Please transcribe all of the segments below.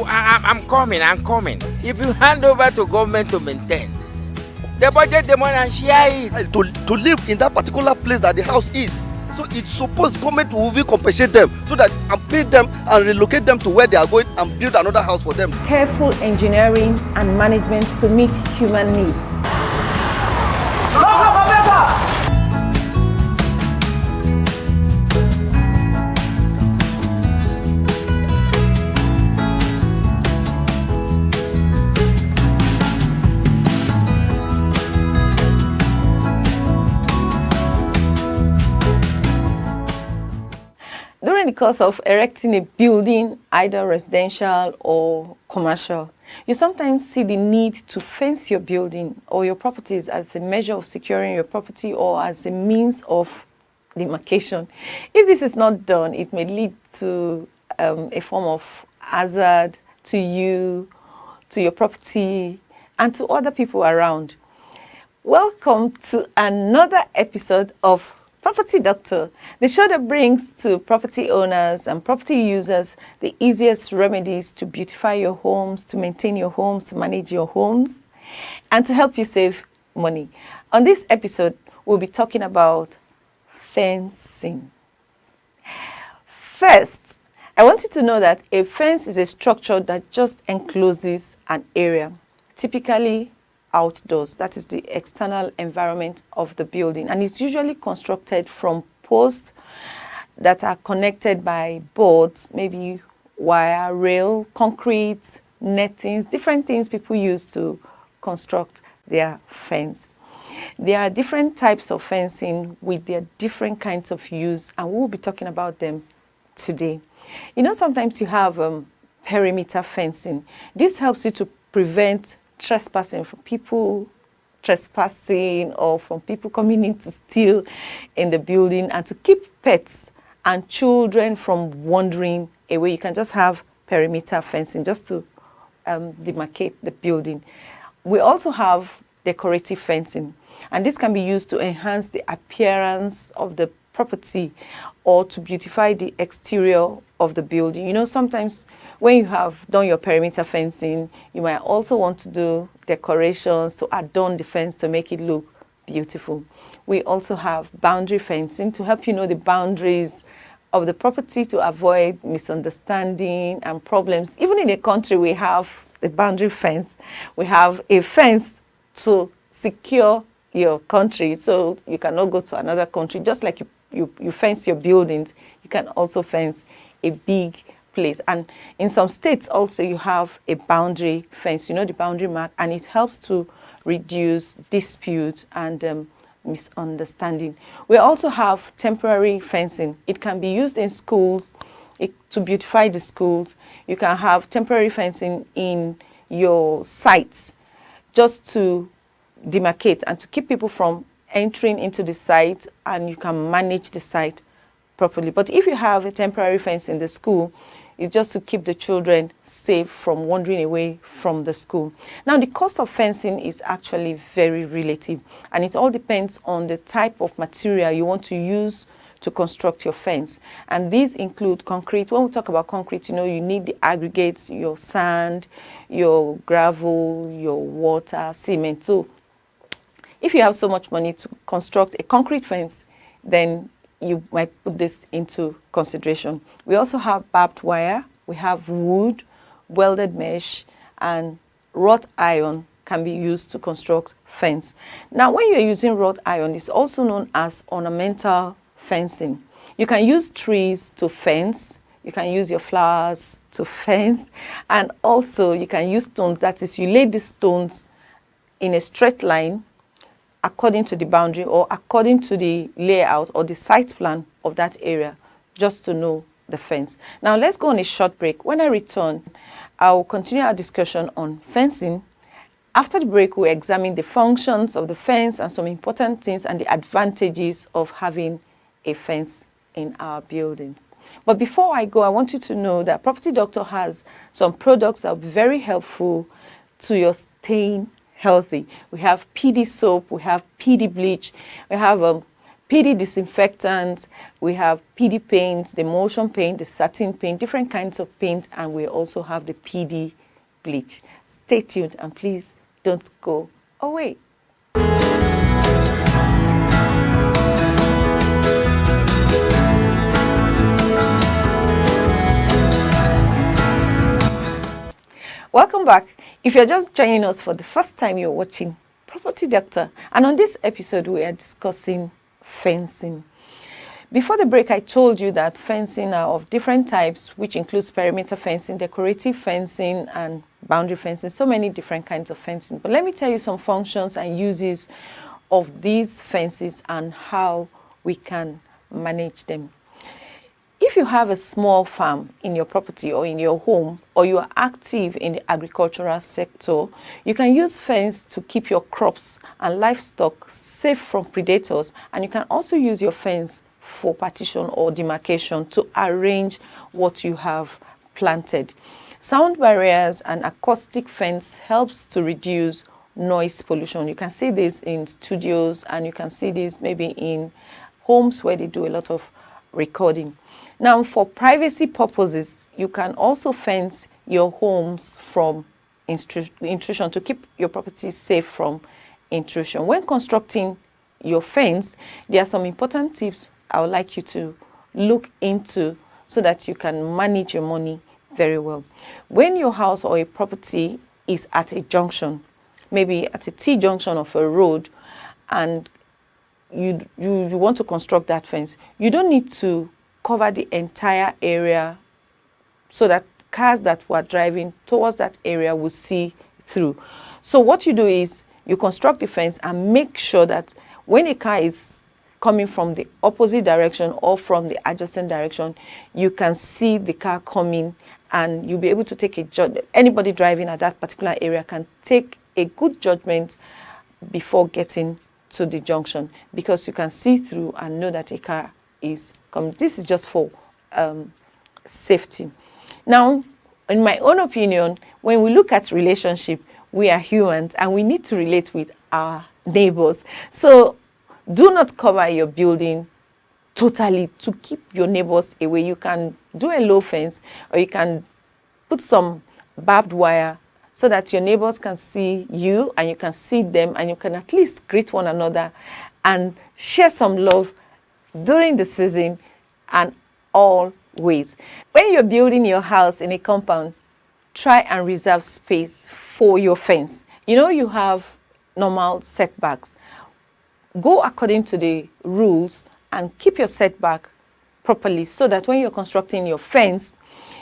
I'm coming. If you hand over to government to maintain, the budget the money and share it. To live in that particular place that the house is. So it's supposed government will compensate them so that and pay them and relocate them to where they are going and build another house for them. Careful engineering and management to meet human needs. During the course of erecting a building, either residential or commercial, you sometimes see the need to fence your building or your properties as a measure of securing your property or as a means of demarcation. If this is not done, it may lead to a form of hazard to you, to your property, and to other people around. Welcome to another episode of Property Doctor, the show that brings to property owners and property users the easiest remedies to beautify your homes, to maintain your homes, to manage your homes, and to help you save money. On this episode, we'll be talking about fencing. First, I want you to know that a fence is a structure that just encloses an area, typically outdoors. That is the external environment of the building, and it's usually constructed from posts that are connected by boards, maybe wire, rail, concrete, nettings, different things people use to construct their fence. There are different types of fencing with their different kinds of use, and we'll be talking about them today. You know, sometimes you have perimeter fencing. This helps you to prevent trespassing, from people trespassing or from people coming in to steal in the building, and to keep pets and children from wandering away. You can just have perimeter fencing just to demarcate the building. We also have decorative fencing, and this can be used to enhance the appearance of the property or to beautify the exterior of the building. You know, sometimes when you have done your perimeter fencing, you might also want to do decorations to adorn the fence to make it look beautiful. We also have boundary fencing to help you know the boundaries of the property to avoid misunderstanding and problems. Even in a country, we have a boundary fence. We have a fence to secure your country so you cannot go to another country. Just like you fence your buildings, you can also fence a big place. And in some states also you have a boundary fence, you know, the boundary mark, and it helps to reduce dispute and misunderstanding. We also have temporary fencing. It can be used in schools to beautify the schools. You can have temporary fencing in your sites just to demarcate and to keep people from entering into the site, and you can manage the site properly. But if you have a temporary fence in the school, it's just to keep the children safe from wandering away from the school. Now, the cost of fencing is actually very relative, and it all depends on the type of material you want to use to construct your fence. And these include concrete. When we talk about concrete, you know, you need the aggregates, your sand, your gravel, your water, cement. So if you have so much money to construct a concrete fence, then you might put this into consideration. We also have barbed wire, we have wood, welded mesh, and wrought iron can be used to construct fence. Now, when you're using wrought iron, it's also known as ornamental fencing. You can use trees to fence, you can use your flowers to fence, and also you can use stones. That is, you lay the stones in a straight line according to the boundary or according to the layout or the site plan of that area, just to know the fence. Now let's go on a short break. When I return, I'll continue our discussion on fencing. After the break, we'll examine the functions of the fence and some important things and the advantages of having a fence in our buildings. But before I go, I want you to know that Property Doctor has some products that are very helpful to your staying healthy. We have PD soap, we have PD bleach, we have PD disinfectants, we have PD paints, the emulsion paint, the satin paint, different kinds of paint, and we also have the PD bleach. Stay tuned and please don't go away. Welcome back. If you're just joining us for the first time, you're watching Property Doctor, and on this episode we are discussing fencing. Before the break, I told you that fencing are of different types, which includes perimeter fencing, decorative fencing, and boundary fencing, so many different kinds of fencing. But let me tell you some functions and uses of these fences and how we can manage them. If you have a small farm in your property or in your home, or you are active in the agricultural sector, you can use fence to keep your crops and livestock safe from predators, and you can also use your fence for partition or demarcation to arrange what you have planted. Sound barriers and acoustic fence helps to reduce noise pollution. You can see this in studios, and you can see this maybe in homes where they do a lot of recording. Now, for privacy purposes, you can also fence your homes from intrusion to keep your property safe from intrusion. When constructing your fence, there are some important tips I would like you to look into so that you can manage your money very well. When your house or a property is at a junction, maybe at a T-junction of a road, and you want to construct that fence, you don't need to cover the entire area so that cars that were driving towards that area will see through. So what you do is you construct the fence and make sure that when a car is coming from the opposite direction or from the adjacent direction, you can see the car coming, and you'll be able to take a judgment. Anybody driving at that particular area can take a good judgment before getting to the junction, because you can see through and know that a car is coming. This is just for safety. Now, in my own opinion, when we look at relationship, we are humans and we need to relate with our neighbors. So do not cover your building totally to keep your neighbors away. You can do a low fence, or you can put some barbed wire so that your neighbors can see you and you can see them, and you can at least greet one another and share some love during the season and always. When you're building your house in a compound, try and reserve space for your fence. You know, you have normal setbacks. Go according to the rules and keep your setback properly, so that when you're constructing your fence,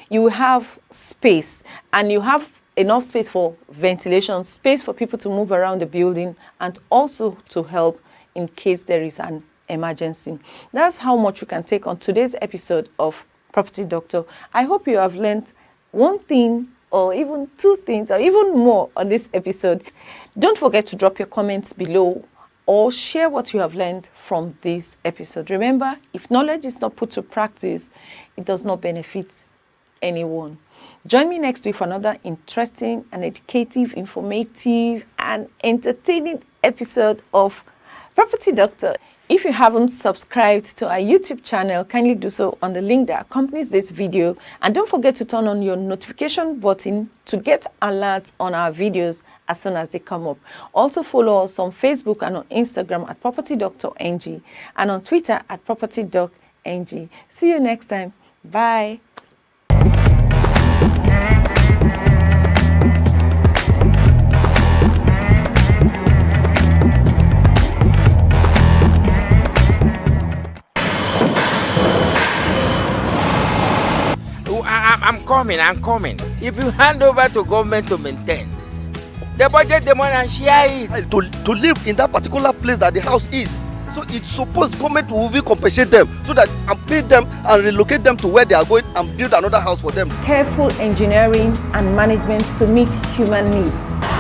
you will have space, and you have enough space for ventilation, space for people to move around the building, and also to help in case there is an emergency. That's how much we can take on today's episode of Property Doctor. I hope you have learned one thing, or even two things, or even more on this episode. Don't forget to drop your comments below or share what you have learned from this episode. Remember, if knowledge is not put to practice, it does not benefit anyone. Join me next week for another interesting and educative, informative, and entertaining episode of Property Doctor. If you haven't subscribed to our YouTube channel, kindly do so on the link that accompanies this video. And don't forget to turn on your notification button to get alerts on our videos as soon as they come up. Also follow us on Facebook and on Instagram at Property Doctor NG, and on Twitter at Property Doc NG. See you next time. Bye. I'm coming. If you hand over to government to maintain, the budget the money and share it. To live in that particular place that the house is. So it's supposed government will compensate them, so that and pay them and relocate them to where they are going and build another house for them. Careful engineering and management to meet human needs.